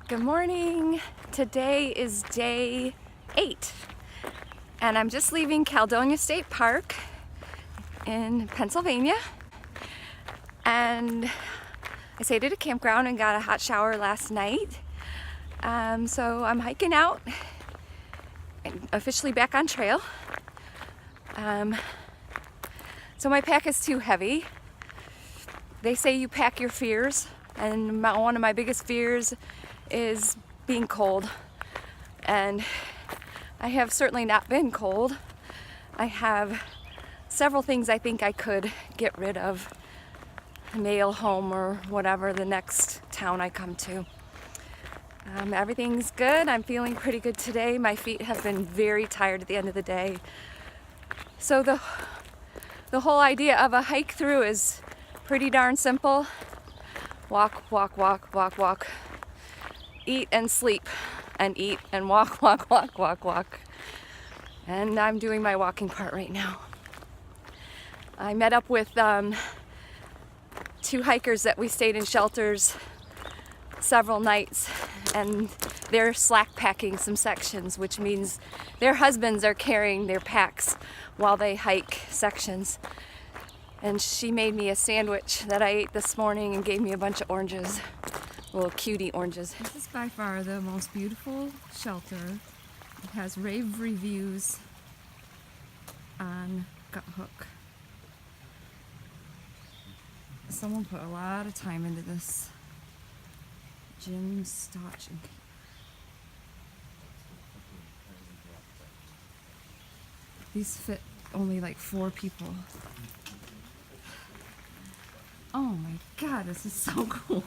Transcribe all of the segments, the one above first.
Good morning. Today is day 8 and I'm just leaving Caledonia State Park in Pennsylvania, and I stayed at a campground and got a hot shower last night. So I'm hiking out and officially back on trail. So my pack is too heavy. They say you pack your fears, and one of my biggest fears is being cold, and I have certainly not been cold. I have several things I think I could get rid of, mail home or whatever the next town I come to. Everything's good. I'm feeling pretty good today. My feet have been very tired at the end of the day. So the whole idea of a hike through is pretty darn simple. Walk, walk, walk, walk, walk. Eat and sleep, and eat and walk, walk, walk, walk, walk. And I'm doing my walking part right now. I met up with 2 hikers that we stayed in shelters several nights, and they're slack packing some sections, which means their husbands are carrying their packs while they hike sections. And she made me a sandwich that I ate this morning and gave me a bunch of oranges. Little cutie oranges. This is by far the most beautiful shelter. It has rave reviews on Guthook. Someone put a lot of time into this. Jim Stotch. These fit only like 4 people. Oh my god, this is so cool.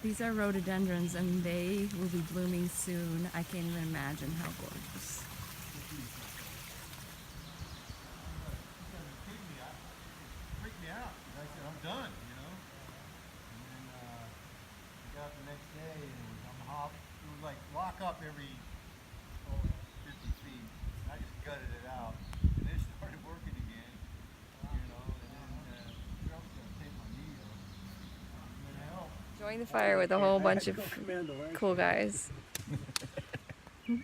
These are rhododendrons and they will be blooming soon. I can't even imagine how gorgeous. Freaked me out. I said, I'm done, you know? And then I got up the next day and it was on the hop. It was like lock up every 50 feet. And I just gutted it out. And then it started working again, you know? And then I was going to take my knee off. And then it helped. Join the fire with a whole bunch of cool guys. That's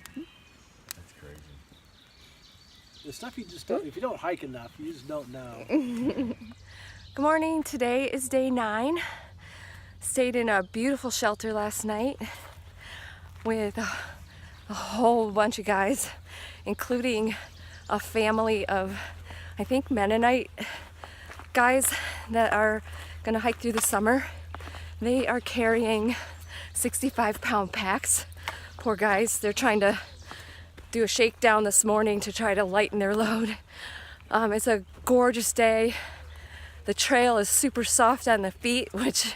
crazy. The stuff you just don't, if you don't hike enough, you just don't know. Good morning. Today is day 9. Stayed in a beautiful shelter last night with a whole bunch of guys, including a family of, I think, Mennonite guys that are gonna hike through the summer. They are carrying 65-pound packs. Poor guys. They're trying to do a shakedown this morning to try to lighten their load. It's a gorgeous day. The trail is super soft on the feet, which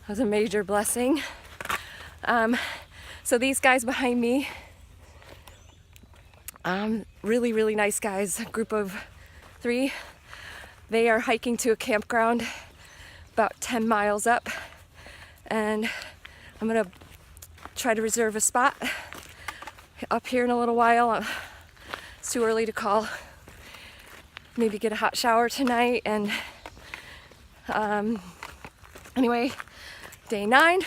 was a major blessing. So these guys behind me, really, really nice guys, a group of 3. They are hiking to a campground about 10 miles up. And I'm gonna try to reserve a spot up here in a little while. It's too early to call. Maybe get a hot shower tonight. And anyway, day 9,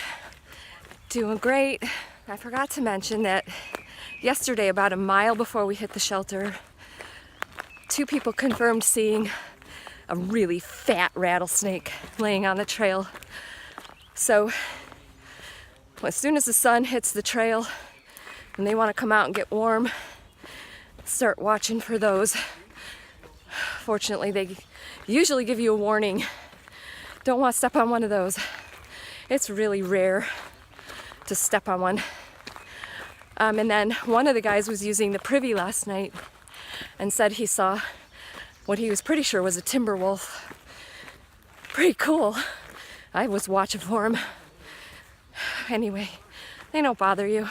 doing great. I forgot to mention that yesterday, about a mile before we hit the shelter, 2 people confirmed seeing a really fat rattlesnake laying on the trail. So as soon as the sun hits the trail and they want to come out and get warm, start watching for those. Fortunately, they usually give you a warning. Don't want to step on one of those. It's really rare to step on one. And then one of the guys was using the privy last night and said he saw what he was pretty sure was a timber wolf. Pretty cool. I was watching for him. Anyway, they don't bother you.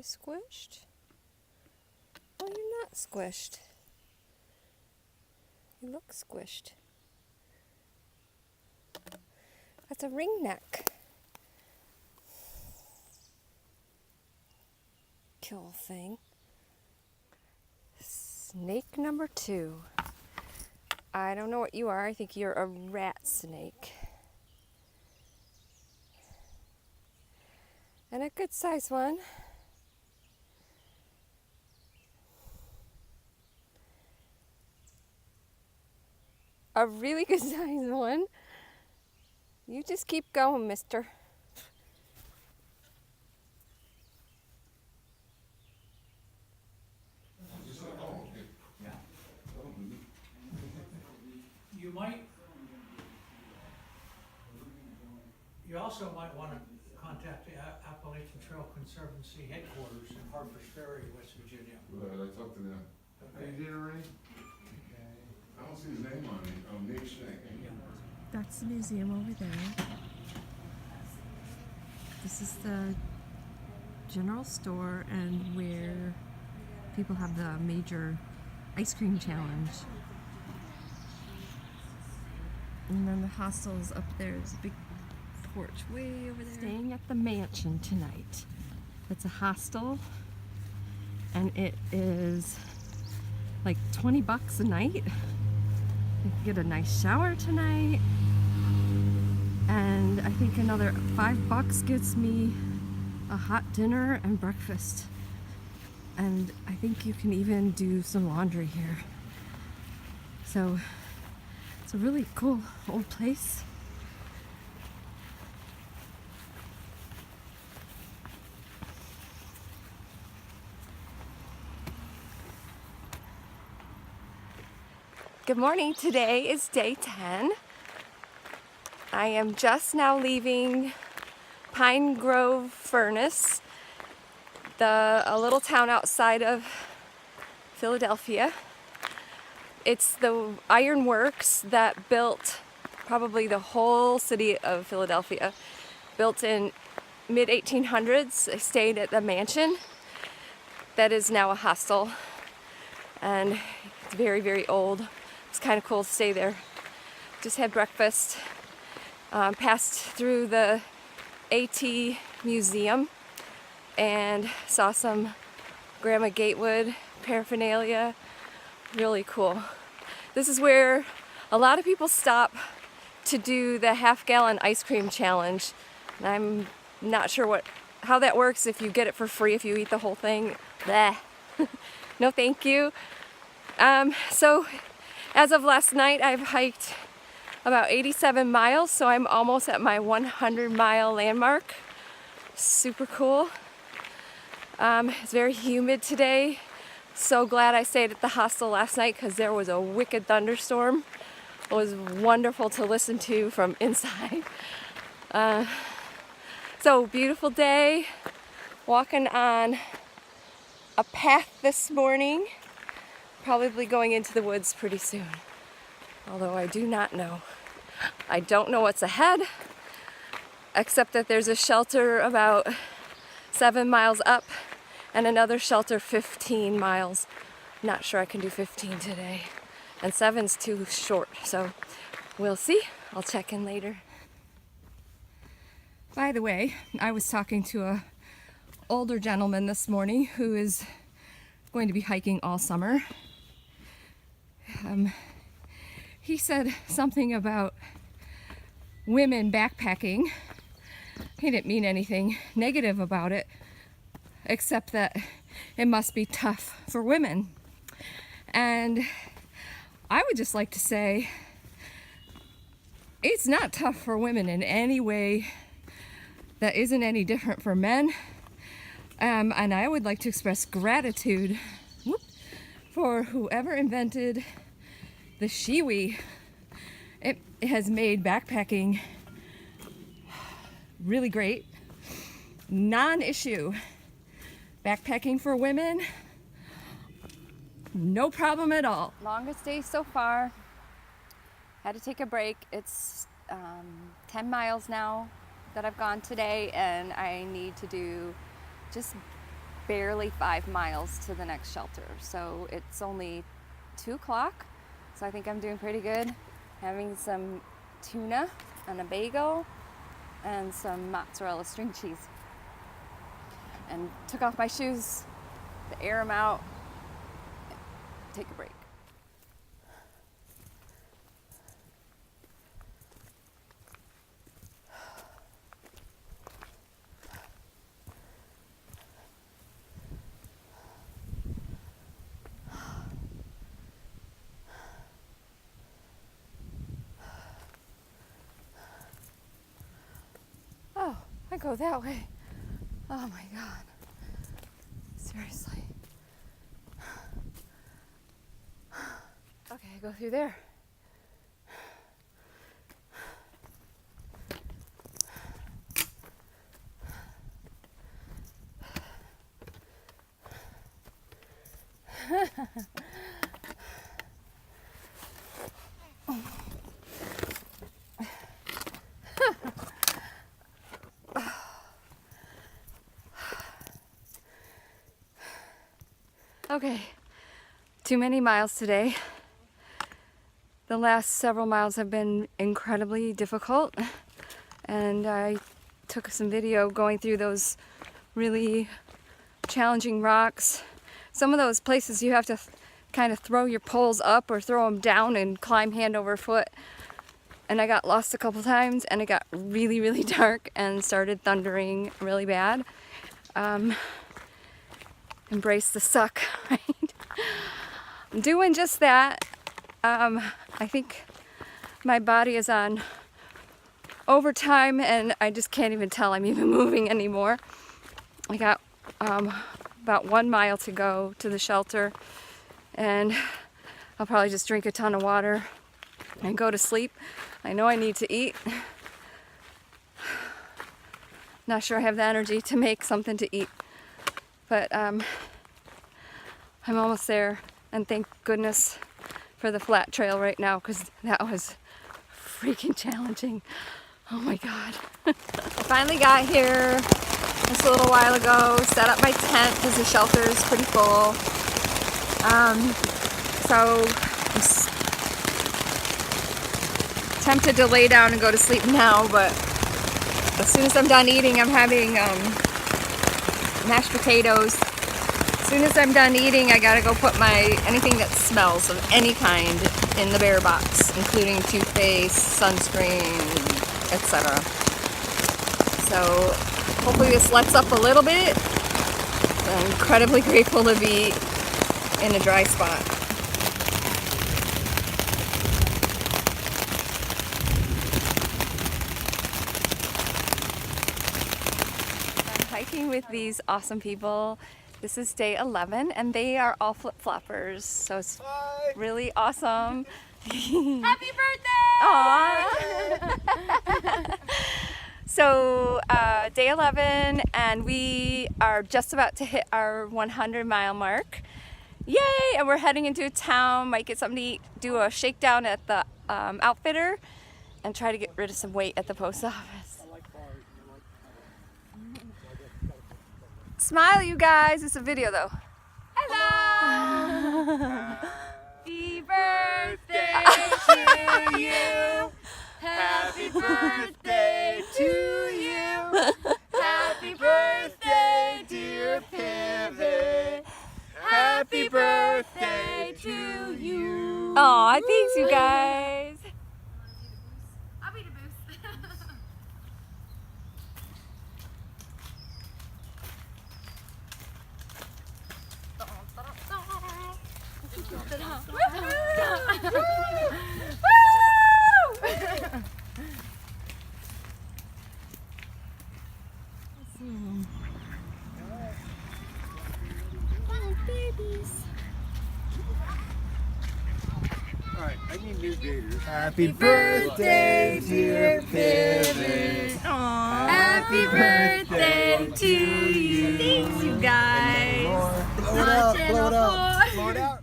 squished? Oh, you're not squished. You look squished. That's a ring neck. Kill thing. Snake number 2. I don't know what you are. I think you're a rat snake. And a good size one. A really good size one. You just keep going, mister. You also might want to contact the Appalachian Trail Conservancy headquarters in Harpers Ferry, West Virginia. Right, I talked to them. Hey, you did already? I don't see his name on it. Nick Shank. That's the museum over there. This is the general store and where people have the major ice cream challenge. And then the hostel's up there. There's a big porch way over there. Staying at the mansion tonight. It's a hostel and it is like $20 a night. You can get a nice shower tonight. And I think another $5 gets me a hot dinner and breakfast. And I think you can even do some laundry here. So it's a really cool old place. Good morning. Today is day 10. I am just now leaving Pine Grove Furnace, a little town outside of Philadelphia. It's the iron works that built probably the whole city of Philadelphia. Built in mid-1800s. I stayed at the mansion that is now a hostel, and it's very, very old. It's kind of cool to stay there. Just had breakfast, passed through the AT Museum and saw some Grandma Gatewood paraphernalia. Really cool. This is where a lot of people stop to do the half-gallon ice cream challenge. And I'm not sure how that works, if you get it for free if you eat the whole thing. Bleh. No thank you. So as of last night, I've hiked about 87 miles, so I'm almost at my 100-mile landmark. Super cool. It's very humid today. So glad I stayed at the hostel last night because there was a wicked thunderstorm. It was wonderful to listen to from inside. So beautiful day. Walking on a path this morning. Probably going into the woods pretty soon. Although I do not know. I don't know what's ahead, except that there's a shelter about 7 miles up and another shelter 15 miles. Not sure I can do 15 today. And 7's too short, so we'll see. I'll check in later. By the way, I was talking to a older gentleman this morning who is going to be hiking all summer. He said something about women backpacking. He didn't mean anything negative about it, except that it must be tough for women. And I would just like to say, it's not tough for women in any way that isn't any different for men. And I would like to express gratitude for whoever invented the shiwi. It has made backpacking really great. Non-issue. Backpacking for women, no problem at all. Longest day so far. Had to take a break. It's 10 miles now that I've gone today, and I need to do just barely 5 miles to the next shelter. So it's only 2 o'clock. So I think I'm doing pretty good. Having some tuna and a bagel and some mozzarella string cheese. And took off my shoes to air them out and take a break. Oh, I go that way. Oh my God. Seriously. Okay, I go through there. Okay, too many miles today. The last several miles have been incredibly difficult, and I took some video going through those really challenging rocks. Some of those places you have to kind of throw your poles up or throw them down and climb hand over foot. And I got lost a couple times, and it got really, really dark and started thundering really bad. Embrace the suck, right? I'm doing just that. I think my body is on overtime, and I just can't even tell I'm even moving anymore. I got about 1 mile to go to the shelter, and I'll probably just drink a ton of water and go to sleep. I know I need to eat. Not sure I have the energy to make something to eat, but I'm almost there, and thank goodness for the flat trail right now, because that was freaking challenging. Oh my God. I finally got here just a little while ago, set up my tent because the shelter is pretty full. So I'm tempted to lay down and go to sleep now, but as soon as I'm done eating, I'm having mashed potatoes. As soon as I'm done eating, I gotta go put anything that smells of any kind in the bear box, including toothpaste, sunscreen, etc. So hopefully this lets up a little bit. I'm incredibly grateful to be in a dry spot. I'm hiking with these awesome people. This is day 11, and they are all flip-floppers, so it's really awesome. Happy birthday! Aww. So day 11, and we are just about to hit our 100-mile mark. Yay! And we're heading into a town, might get something to eat, do a shakedown at the outfitter, and try to get rid of some weight at the post office. Smile, you guys. It's a video, though. Hello! Happy birthday to you! Happy birthday to you! Happy birthday, dear Pivot! Happy birthday to you! Aw, thanks, you guys. I'll be the boost. Alright, I need new gators. Happy birthday, dear Pivot. Happy birthday to you! Thanks, you guys! Blow it out, blow it out. Blow it out.